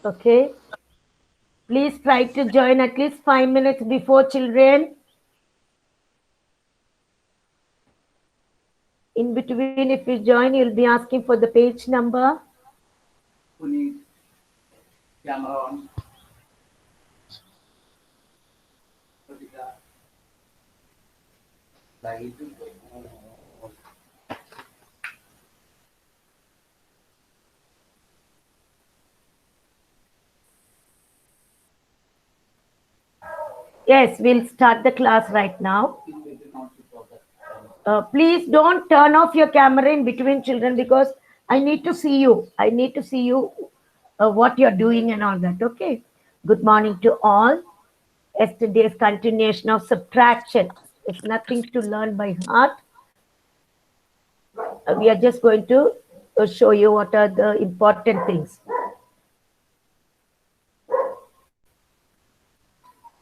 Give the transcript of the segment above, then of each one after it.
Okay. Please try to join at least 5 minutes before, children. In between, if you join, you'll be asking for the page number. Who needs camera on? Light. Yes, we'll start the class right now. Please don't turn off your camera in between, children, because I need to see you. I need to see you what you're doing and all that. Okay. Good morning to all. Yesterday's continuation of subtraction. It's nothing to learn by heart. We are just going to show you what are the important things.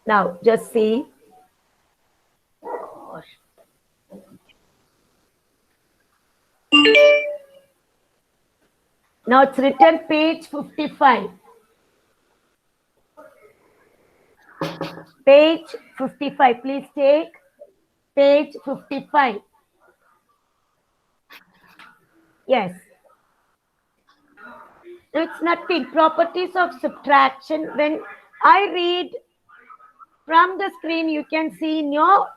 Now, just see. Now it's written page 55. Page 55. Please take page 55. Yes. It's nothing. Properties of subtraction. When I read from the screen, you can see in your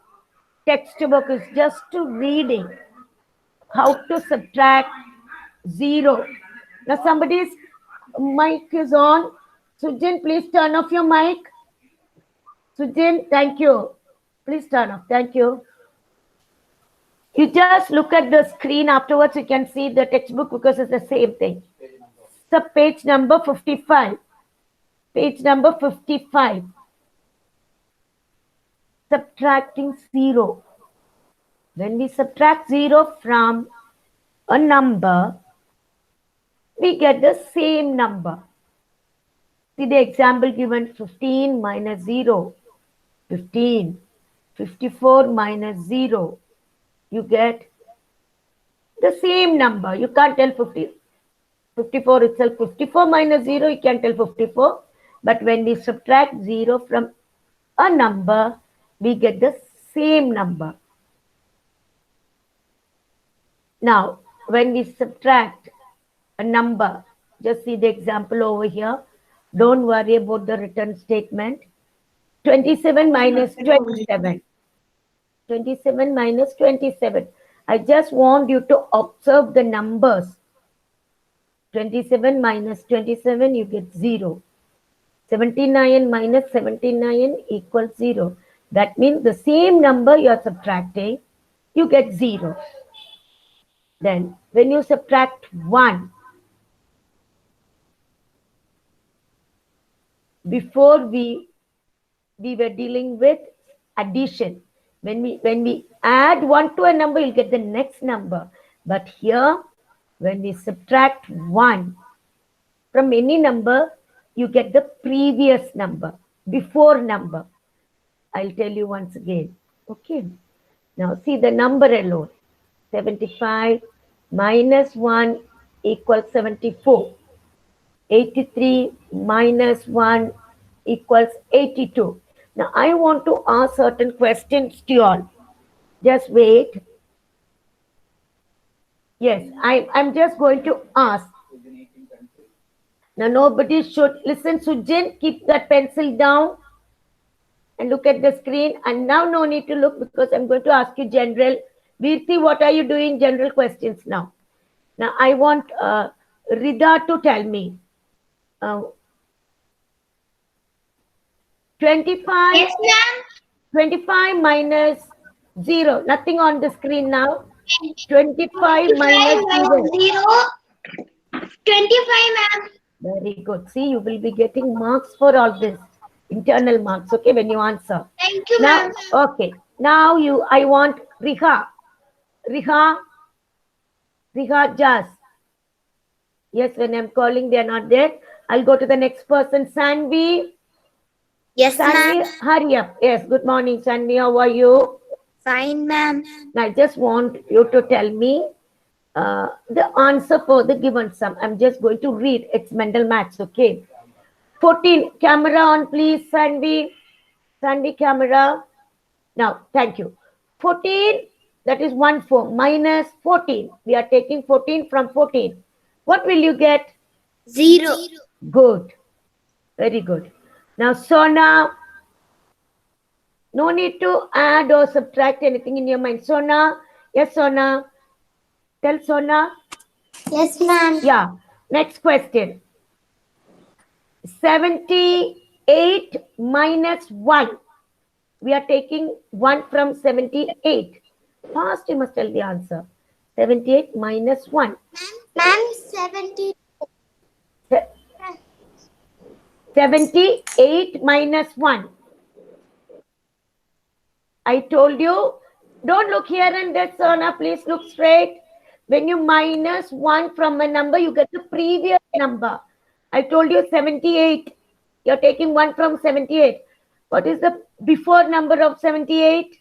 textbook is just to reading how to subtract 0. Now somebody's mic is on. Sujin, please turn off your mic. Sujin, thank you. Please turn off. Thank you. You just look at the screen afterwards. You can see the textbook because it's the same thing. So page number 55. Page number 55. Subtracting 0. When we subtract 0 from a number, we get the same number. See the example given, 15 minus 0, 15. 54 minus 0, you get the same number. You can't tell 54 itself. 54 minus 0, you can tell 54. But when we subtract 0 from a number, we get the same number. Now, when we subtract a number, just see the example over here. Don't worry about the written statement. 27 minus 27. 27 minus 27. I just want you to observe the numbers. 27 minus 27, you get 0. 79 minus 79 equals 0. That means the same number you are subtracting, you get 0. Then when you subtract 1, before we were dealing with addition. When we add 1 to a number, you'll get the next number. But here, when we subtract 1 from any number, you get the previous number, before number. I'll tell you once again. Okay. Now see the number alone. 75 minus 1 equals 74. 83 minus 1 equals 82. Now I want to ask certain questions to you all. Just wait. Yes, I'm just going to ask. Now nobody should listen. Sujin, keep that pencil down and look at the screen. And now no need to look because I'm going to ask you general. Virti, what are you doing? General questions now. Now I want Rida to tell me. 25. Yes, ma'am. 25 minus 0. Nothing on the screen now. 25 minus 0. 25, ma'am. Very good. See, you will be getting marks for all this. Internal marks, okay, when you answer. Thank you, Now, ma'am. okay. Now I want Riha. Riha Jas. Yes, when I'm calling, they're not there. I'll go to the next person. Sanvi. Yes, Sanvi, ma'am. hurry up. Yes, good morning, Sanvi. How are you? Fine, ma'am. I just want you to tell me the answer for the given sum. I'm just going to read. It's Mendel Maths, okay? 14. Camera on, please, Sanvi. Sanvi, camera. Now, thank you. 14, that is 1 4 minus 14. We are taking 14 from 14. What will you get? 0. Good. Very good. Now, Sona, no need to add or subtract anything in your mind. Sona, yes, Sona. Tell Sona. Yes, ma'am. Yeah. Next question. 78 minus 1. We are taking 1 from 78. Fast, you must tell the answer. 78 minus 1. Ma'am, 70. 78 minus 1. I told you, don't look here and there, Sona. Please look straight. When you minus 1 from a number, you get the previous number. I told you 78. You're taking 1 from 78. What is the before number of 78?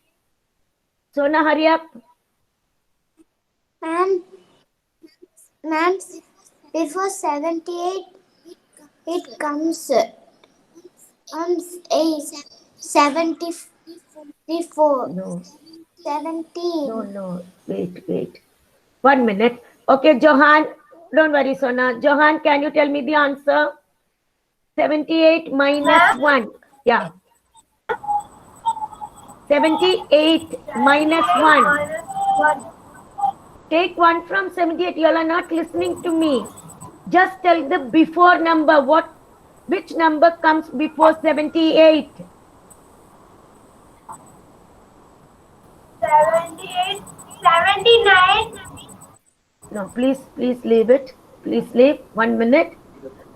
Sona, hurry up. Ma'am, before 78, it comes a 74. No, 17. no. Wait. 1 minute. Okay, Johan, don't worry, Sona. Johan, can you tell me the answer? 78 minus 1. Yeah. 78 minus 1. Take 1 from 78. You all are not listening to me. Just tell the before number. Which number comes before 78? 78. 79. No, please leave it. Please leave. 1 minute.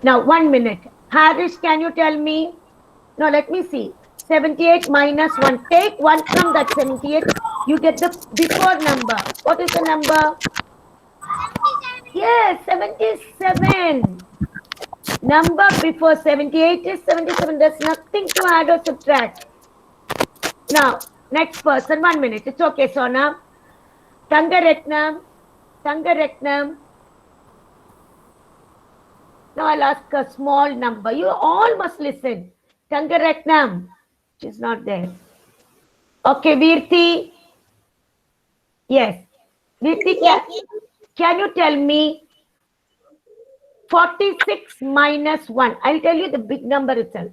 Now, 1 minute. Harish, can you tell me? No, let me see. 78 minus 1. Take 1 from that 78. You get the before number. What is the number? Yes, 77. Number before 78 is 77. There's nothing to add or subtract. Now, next person. 1 minute. It's okay, Sona. Tangaretnam. Now I'll ask a small number. You all must listen. Tangaratnam. She's not there. Okay, Virti. Yes. Virti, can you tell me 46 minus 1? I'll tell you the big number itself.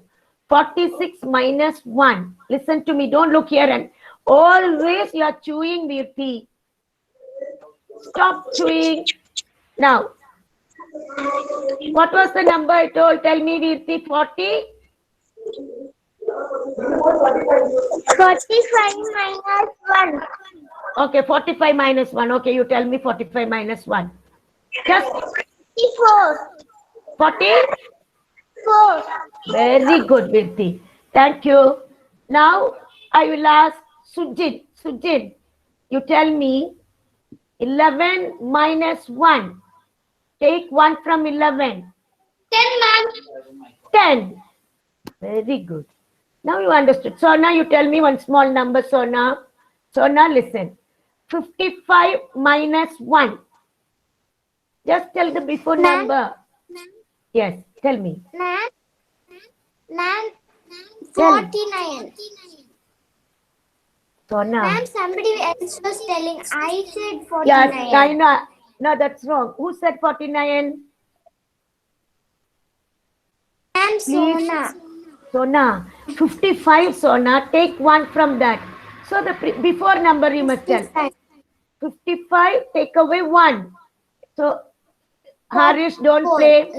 46 minus 1. Listen to me. Don't look here and always you are chewing, Virti. Stop chewing. Now, what was the number I told? Tell me, Virti. 40? 45 minus 1. Okay, 45 minus 1. Okay, you tell me 45 minus 1. Just 44. 44. Very good, Virti. Thank you. Now, I will ask Sujit. Sujit, you tell me 11 minus 1. Take 1 from 11. 10, ma'am. 10. Very good. Now you understood. Sona, you tell me one small number, Sona. Sona, listen. 55 minus 1. Just tell the before number. Yes, tell me. Ma'am, 49. Sona. Ma'am, somebody else was telling. I said 49. Yes, I know. No, that's wrong. Who said 49? Ma'am, Please. Sona. Sona. 55, Sona. Take 1 from that. So the before number you must tell. 55, take away 1. So, Harish, don't say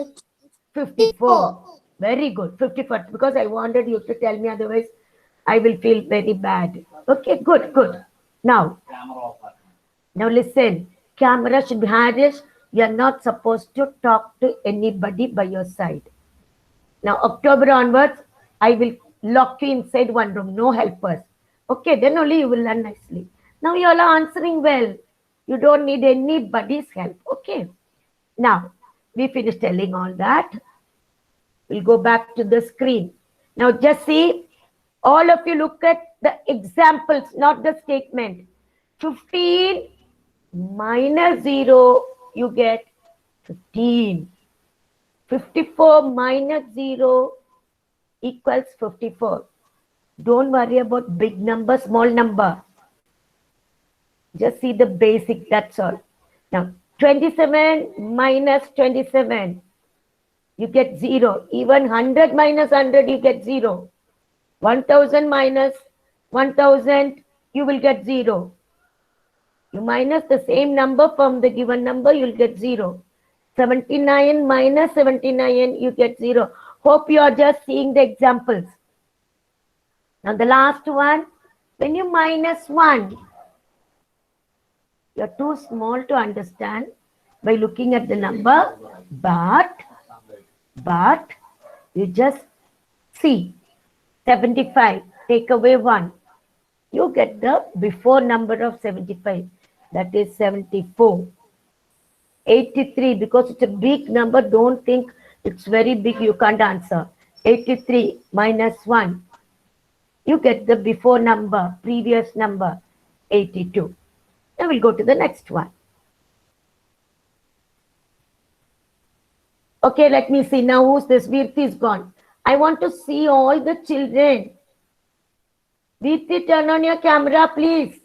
54. Very good. 54. Because I wanted you to tell me, otherwise I will feel very bad. Okay, good. Now listen. Camera should be Harish. You are not supposed to talk to anybody by your side. Now, October onwards, I will lock you inside one room. No helpers. Okay, then only you will learn nicely. Now you all are answering well. You don't need anybody's help. Okay. Now, we finished telling all that. We'll go back to the screen. Now, just see, all of you look at the examples, not the statement. 15 minus 0, you get 15. 54 minus 0 equals 54. Don't worry about big number, small number. Just see the basic, that's all. Now, 27 minus 27, you get 0. Even 100 minus 100, you get 0. 1000 minus 1000, you will get 0. You minus the same number from the given number, you'll get 0. 79 minus 79, you get 0. Hope you are just seeing the examples. Now the last one, when you minus 1, you're too small to understand by looking at the number, but you just see 75, take away 1. You get the before number of 75, that is 74. 83, because it's a big number, don't think it's very big, you can't answer. 83 minus 1, you get the before number, previous number, 82. Now we'll go to the next one. Okay, let me see now who's this. Virti is gone. I want to see all the children. Virti, turn on your camera, please.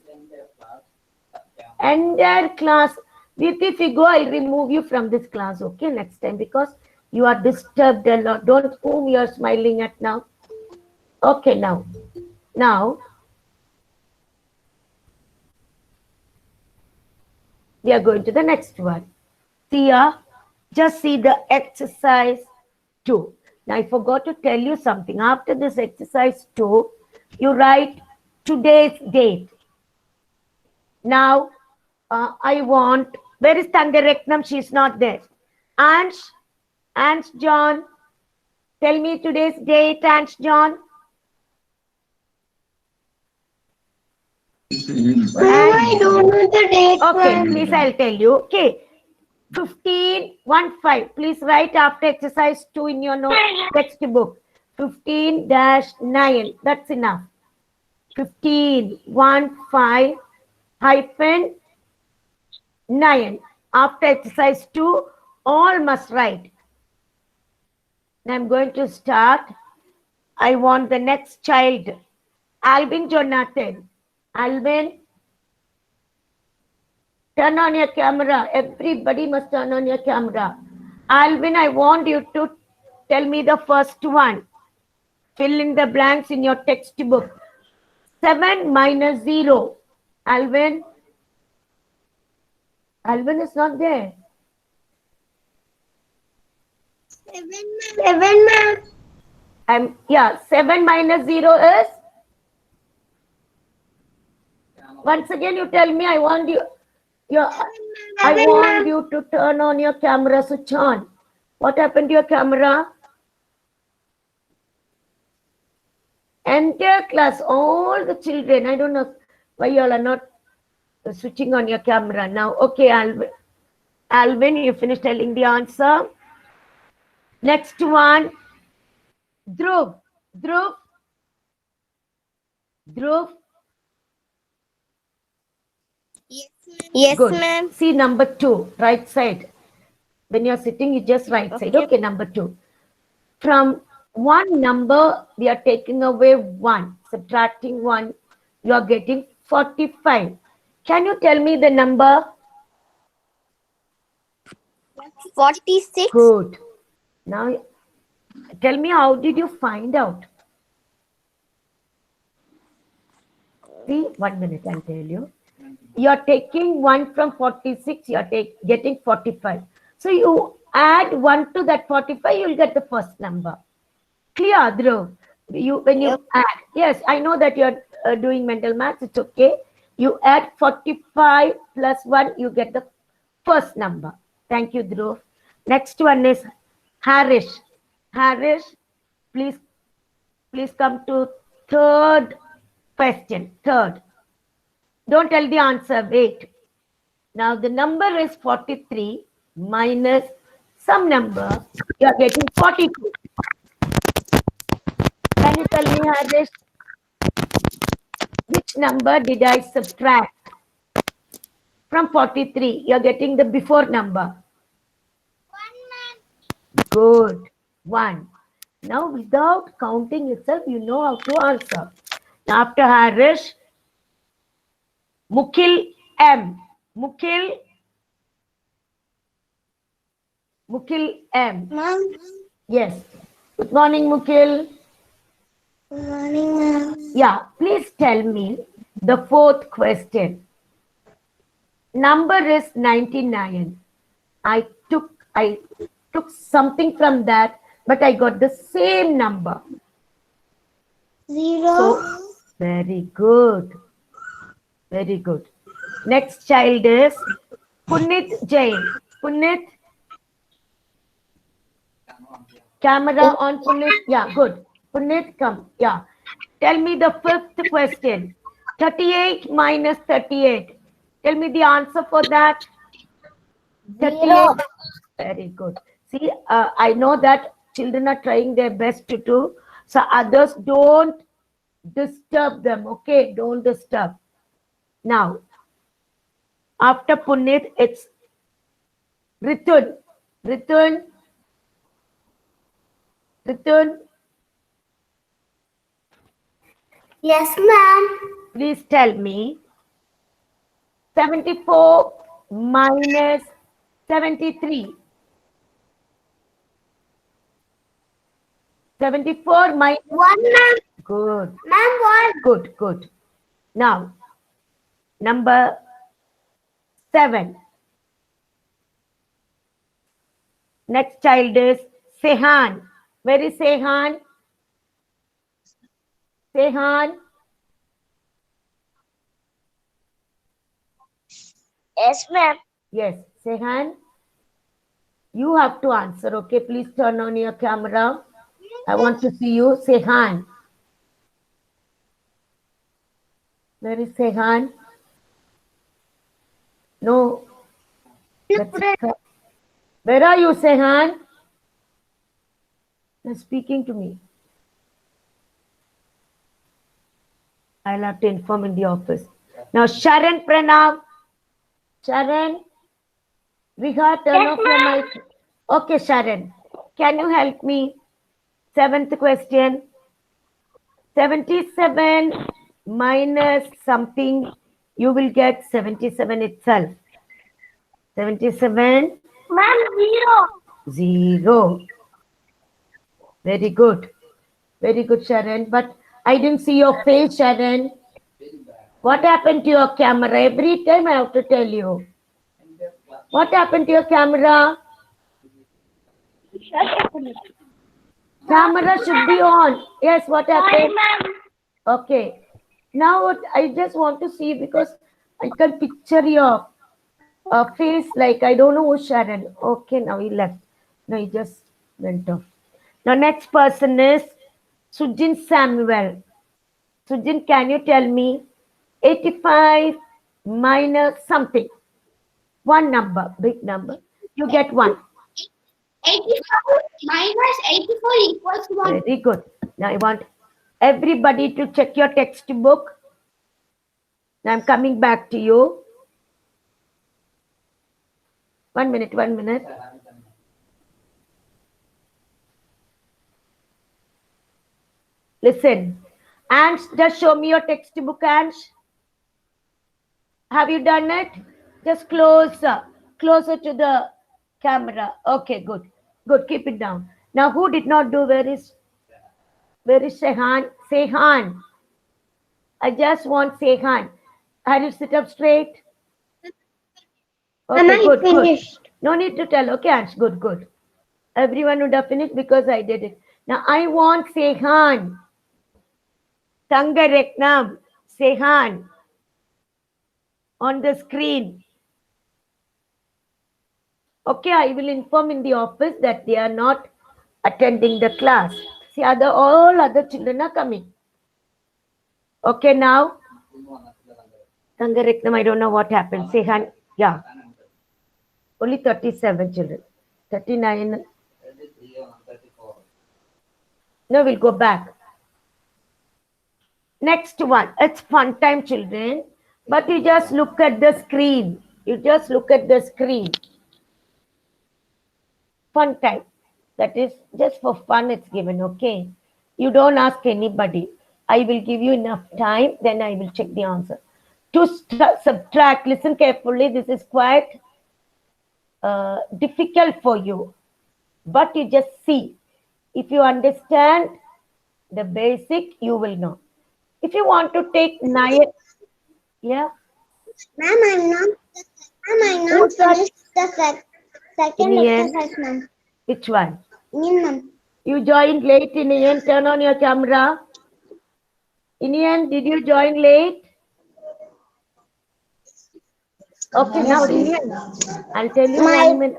Entire class. Virti, if you go, I'll remove you from this class, okay, next time, because you are disturbed a lot. Don't whom you are smiling at now. Okay, now we are going to the next one. See here, just see the exercise 2. Now I forgot to tell you something. After this exercise 2, you write today's date. Now I want, where is Tangareknam? She's not there. Ansh John, tell me today's date, Ansh John. I don't know the date. Okay, please, I'll tell you. Okay, 15:15. Please write after exercise 2 in your textbook. 15-9. That's enough. 15:15 hyphen 9. After exercise 2, all must write. Now I'm going to start. I want the next child. Alvin Jonathan. Alvin, turn on your camera. Everybody must turn on your camera. Alvin, I want you to tell me the first one. Fill in the blanks in your textbook. 7 minus 0. Alvin is not there. 7, ma'am. 7 minus 0 is? Once again, you tell me. I want you to turn on your camera, switch on. What happened to your camera? Entire class, all the children. I don't know why you all are not switching on your camera now. Okay, Alvin, you finished telling the answer. Next one, Dhruv. Yes, Good. ma'am. See number 2, right side. When you're sitting, you just right side. Okay, number 2. From one number, we are taking away 1, subtracting 1. You are getting 45. Can you tell me the number? 46. Good. Now, tell me, how did you find out? See, 1 minute, I'll tell you. You're taking 1 from 46, you're getting 45. So you add 1 to that 45, you'll get the first number. Clear, Dhruv? When you add, yes, I know that you're doing mental maths, it's okay. You add 45 plus 1, you get the first number. Thank you, Dhruv. Next one is Harish. Harish, please come to third question. Third. Don't tell the answer, wait. Now the number is 43 minus some number. You are getting 42. Can you tell me, Harish, which number did I subtract? From 43, you're getting the before number. Good. 1. Now, without counting itself, you know how to answer. Now, after Harish, Mukil M. Mukil M. Ma'am. Yes. Good morning, Mukil. Good morning, ma'am. Yeah, please tell me the fourth question. Number is 99. I took something from that, but I got the same number. 0. So, very good. Very good. Next child is Punit Jain. Punit, camera on Punit. Yeah, good. Punit, come. Yeah. Tell me the fifth question. 38 minus 38. Tell me the answer for that. 38. Very good. See, I know that children are trying their best to do. So others don't disturb them. Okay, don't disturb. Now, after Punit, it's Ritun. Ritun. Yes, ma'am. Please tell me 74 minus 73. 74 minus 1, ma'am. good. Ma'am, 1. Good, good. Now, number 7. Next child is Sehan. Where is Sehan? Sehan? Yes, ma'am. Yes, Sehan. You have to answer, okay? Please turn on your camera. I want to see you. Sehan. Where is Sehan? No. Where are you, Sehan? You're speaking to me. I'll have to inform in the office. Now, Sharan Pranav. Sharan, Riha, turn off your mic. Okay, Sharan. Can you help me? 7th question. 77 minus something, you will get 77 itself. 77. Ma'am, 0. 0. Very good. Very good, Sharon. But I didn't see your face, Sharon. What happened to your camera? Every time I have to tell you. What happened to your camera? Camera should be on. Yes, what happened? Okay. Now what I just want to see, because I can picture your face like I don't know who Sharon. Okay, now he left. No, he just went off. Now next person is Sujin Samuel. Sujin, can you tell me 85 minus something? One number, big number. You get 1. 84 minus 84 equals 1. Very good. Now I want everybody to check your textbook. Now I'm coming back to you. 1 minute, 1 minute. Listen. Ansh, just show me your textbook, Ansh. Have you done it? Just closer to the camera. Okay, good. Good, keep it down. Now, who did not do? Where is Sehan? Sehan. I just want Sehan. Have you sit up straight? Okay, good, good. No need to tell. Okay, Ansh, good, good. Everyone would have finished because I did it. Now, I want Sehan. Tangareknam. Sehan. On the screen. Okay, I will inform in the office that they are not attending the class. See, all other children are coming. Okay, now. Tangareknam, I don't know what happened. Sehan, yeah. Only 37 children. 39. No, we'll go back. Next one. It's fun time, children. But you just look at the screen. You just look at the screen. Fun time. That is just for fun it's given, okay? You don't ask anybody. I will give you enough time, then I will check the answer. To subtract, listen carefully, this is quite difficult for you. But you just see. If you understand the basic, you will know. If you want to take 9, yeah? Ma'am, I'm not finished the second Indian. exercise, ma'am. Which one? Indian, ma'am. You joined late, Inian. Turn on your camera. Inian, did you join late? Okay, now Inian, I'll tell you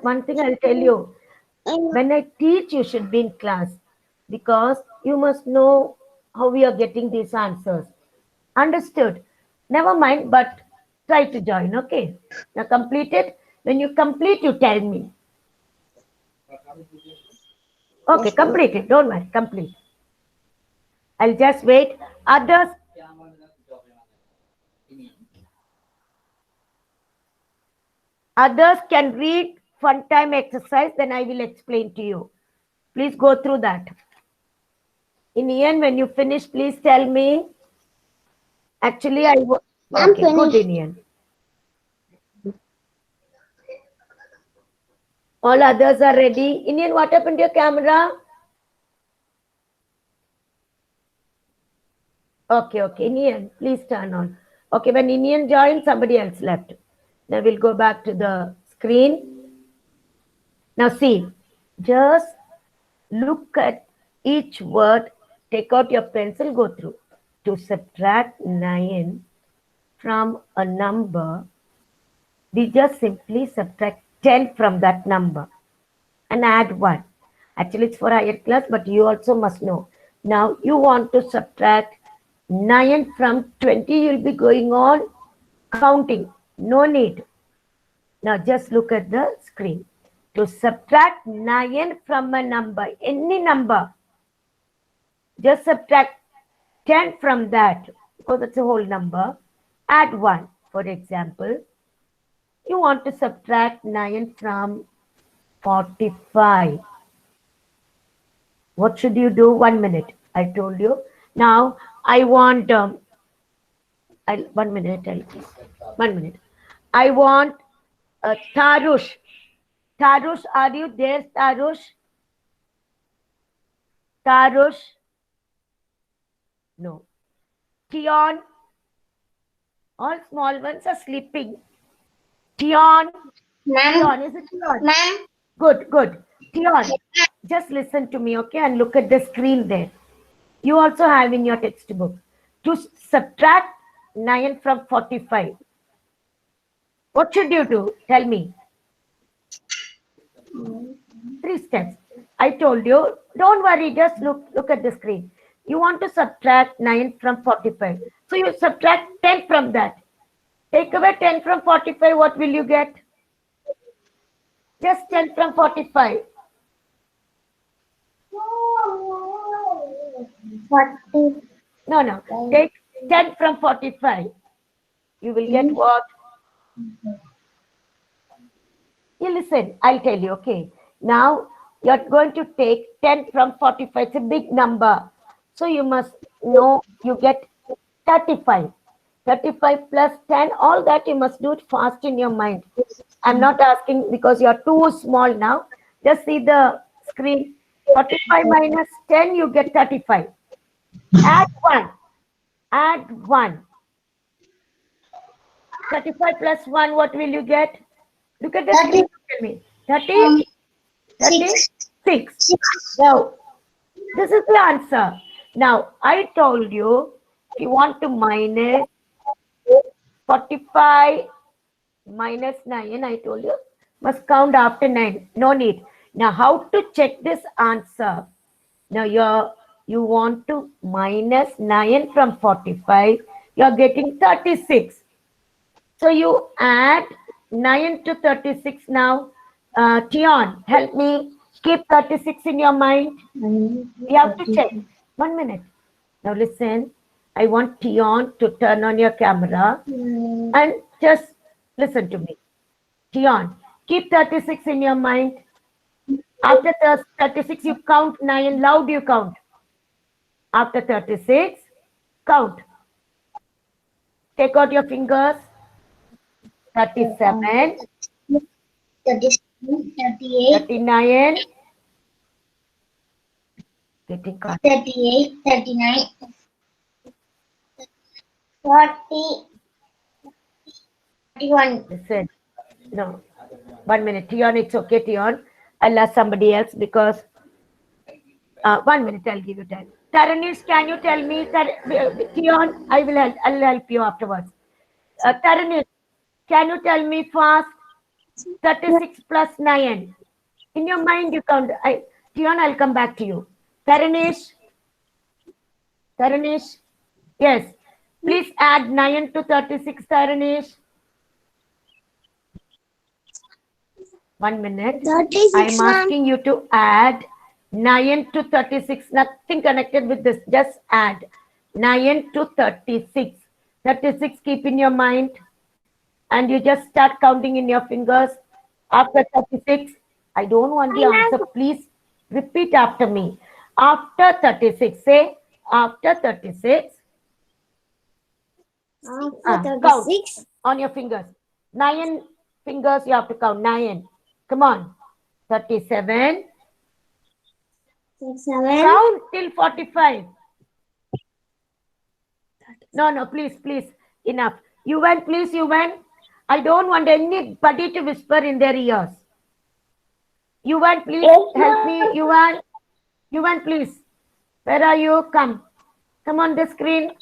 one thing I'll tell you. When I teach, you should be in class because you must know how we are getting these answers. Understood? Never mind, but try to join, okay? Now complete it. When you complete, you tell me. Okay, complete it. Don't worry, complete. I'll just wait. Others can read fun time exercise, then I will explain to you. Please go through that. In the end, when you finish, please tell me. Actually, I'm okay, good, finished. Inian. All others are ready. Inian, what happened to your camera? Okay, Inian, please turn on. Okay, when Inian joined, somebody else left. Now we'll go back to the screen. Now see, just look at each word, take out your pencil, go through. To subtract 9 from a number, we just simply subtract 10 from that number and add 1. Actually, it's for higher class, but you also must know. Now, you want to subtract 9 from 20, you'll be going on counting. No need. Now, just look at the screen. To subtract 9 from a number, any number, just subtract 10 from that, because it's a whole number. Add 1. For example, you want to subtract 9 from 45. What should you do? 1 minute. I told you. Now, I want, 1 minute. 1 minute. I want Tarush. Tarush, are you there, Tarush? Tarush? No. Tion? All small ones are sleeping. Tion? Tion, is it Tion? Ma'am. Good. Tion, just listen to me, okay? And look at the screen there. You also have in your textbook. To subtract 9 from 45. What should you do? Tell me. 3 steps. I told you, don't worry, just look at the screen. You want to subtract 9 from 45. So you subtract 10 from that. Take away 10 from 45, what will you get? Just 10 from 45. 40. No. Take 10 from 45. You will get what? You listen, I'll tell you, okay? Now, you're going to take 10 from 45. It's a big number. So you must know you get 35. 35 plus 10, all that you must do it fast in your mind. I'm not asking because you're too small now. Just see the screen. 45 minus 10, you get 35. Add 1. Add 1. 35 plus 1, what will you get? Look at the screen. Tell me. 30? 36. Now, this is the answer. Now, I told you, if you want to minus 45 minus 9, I told you, must count after 9. No need. Now, how to check this answer? Now, you want to minus 9 from 45. You're getting 36. So, you add 9 to 36 now. Tion, help me. Keep 36 in your mind. You have to check. 1 minute. Now, listen. I want Tion to turn on your camera and just listen to me. Tion, keep 36 in your mind. After 36, you count 9. Loud you count. After 36, count. Take out your fingers. 37, 37, 38, 39. Getting cut. 38, 39, 40, 41. Listen. No. 1 minute. Tion, it's okay, Tion. I'll ask somebody else because 1 minute, I'll give you time. Taranish, can you tell me that Tion, I'll help you afterwards. Taranish, can you tell me fast 36 plus 9? In your mind, you count. Tion, I'll come back to you. Taranish, yes. Please add 9 to 36, Taranish. 1 minute. 36, I'm ma'am. asking you to add 9 to 36. Nothing connected with this. Just add 9 to 36. 36, keep in your mind. And you just start counting in your fingers. After 36, I don't want the answer. Please repeat after me. After 36, say after 36. After Count 36, on your fingers. 9 fingers you have to count. 9. Come on. 37. 37, Count till 45. No, please. Enough. You went, please, you went. I don't want anybody to whisper in their ears. You went, please. Help me. You went, please. Where are you? Come on the screen.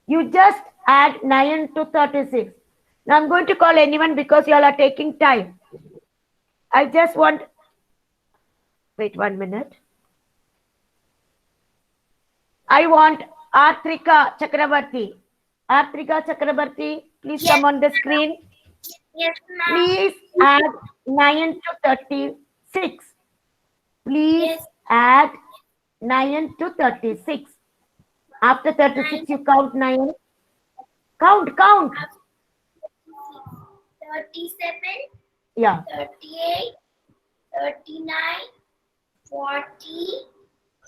You just add 9 to 36. Now I'm going to call anyone because you all are taking time. I just want... Wait 1 minute. I want Artrika Chakrabarti. Artrika Chakrabarti, please come on the screen. yes, ma'am. Please add 9 to 36. Please add 9 to 36. After 36, you count 9. Count. 37, Yeah. 38, 39, 40,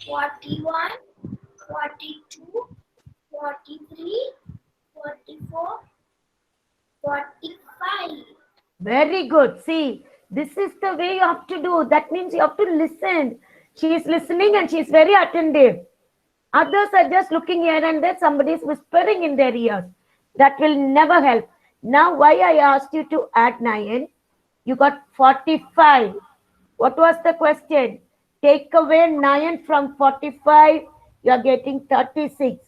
41, 42, 43, 44, 45. Very good. See, this is the way you have to do. That means you have to listen. She is listening and she is very attentive. Others are just looking here and there. Somebody is whispering in their ears. That will never help. Now, why I asked you to add 9? You got 45. What was the question? Take away 9 from 45. You are getting 36.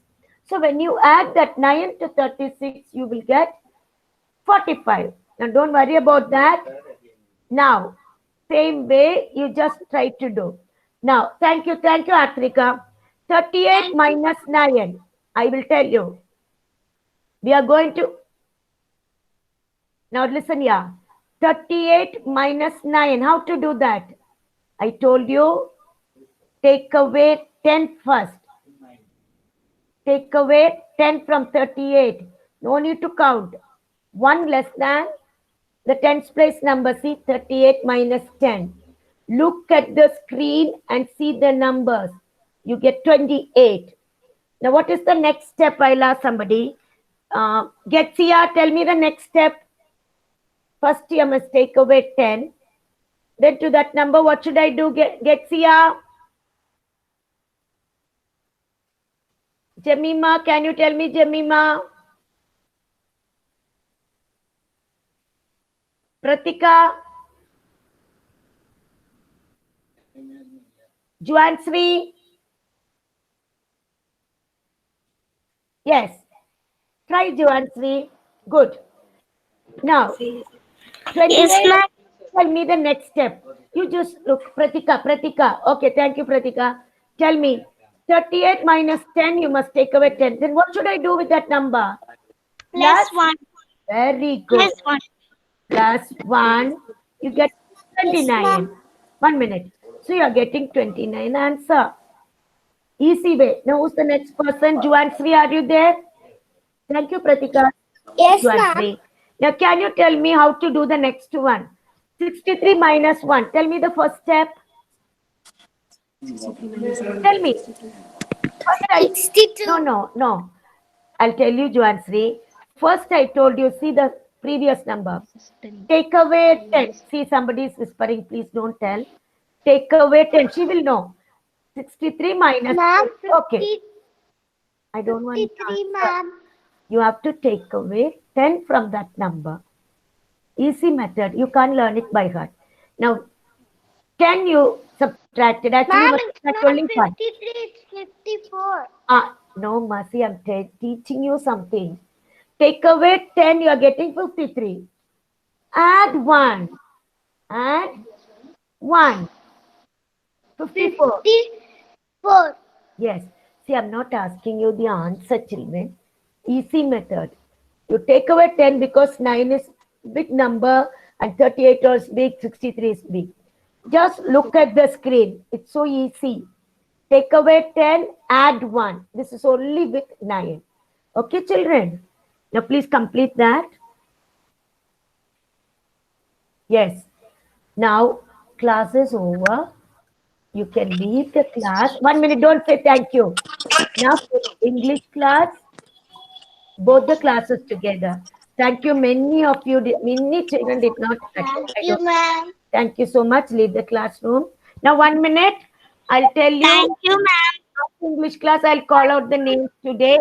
So when you add that 9 to 36, you will get 45. Now, don't worry about that. Now, same way you just try to do. Now, thank you, Atrika. 38 minus 9. I will tell you. We are going to... Now, listen here. 38 minus 9. How to do that? I told you, take away 10 first. Take away 10 from 38. No need to count. 1 less than the tens place number. See, 38 minus 10. Look at the screen and see the numbers. You get 28. Now, what is the next step? I'll ask somebody. Getsia, tell me the next step. First, you must take away 10. Then to that number, what should I do? Getsia? Jemima, can you tell me, Jemima? Pratika? Juansri? Yes. Try Juansri. Good. Now, 28. Yes, Tell me the next step. You just look, Pratika. Okay, thank you, Pratika. Tell me, 38 minus 10, you must take away 10. Then what should I do with that number? Plus 1. Very good. Plus 1. Plus 1, you get 29. Yes, 1 minute. So you are getting 29 answer. Easy way. Now who's the next person? Juansri, are you there? Thank you, Pratika. Yes, Juansri. Now, can you tell me how to do the next one? 63 minus 1. Tell me the first step. Tell me. First I, 62. no. I'll tell you, Joansri. First, I told you, see the previous number. Take away 10. See, somebody is whispering. Please don't tell. Take away 10. She will know. 63 minus Ma'am, 10. Okay. I don't want to 53, answer. ma'am. You have to take away 10 from that number. Easy method. You can't learn it by heart. Now, 10 you subtracted. Actually, you Ma'am, must it's subtract not only 1. 53, it's 54. No, Mercy, I'm teaching you something. Take away 10, you are getting 53. Add 1. Add 1. 54. 54. Yes. See, I'm not asking you the answer, children. Easy method. You take away 10 because 9 is big number and 38 is big, 63 is big. Just look at the screen. It's so easy. Take away 10, add 1. This is only with 9. Okay, children? Now, please complete that. Yes. Now, class is over. You can leave the class. 1 minute, don't say thank you. Now, English class, both the classes together. Thank you. Many of you, many children did not attend. Thank you, ma'am. Thank you so much. Leave the classroom. Now, 1 minute. I'll tell you. Thank you, ma'am. English class, I'll call out the names today.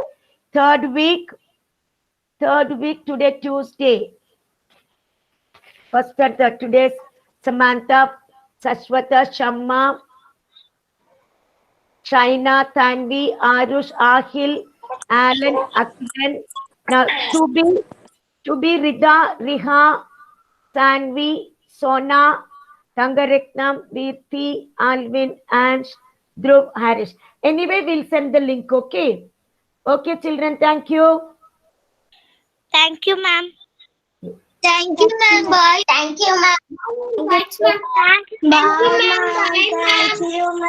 Third week, today, Tuesday. First and third, today's Samantha, Sashwata, Shamma, Shaina, Tanvi, Arush, Ahil, Alan, Akilan. Now, to be Rida, Riha, Tanvi, Sona, Tangareknam, Virti, Alvin, Ansh, Dhruv, Harish. Anyway, we'll send the link, okay? Okay, children, thank you. Thank you, ma'am. Thank you, ma'am. Bye. Thank you, ma'am. Thank you, ma'am. Bye, ma'am. Thank you, ma'am.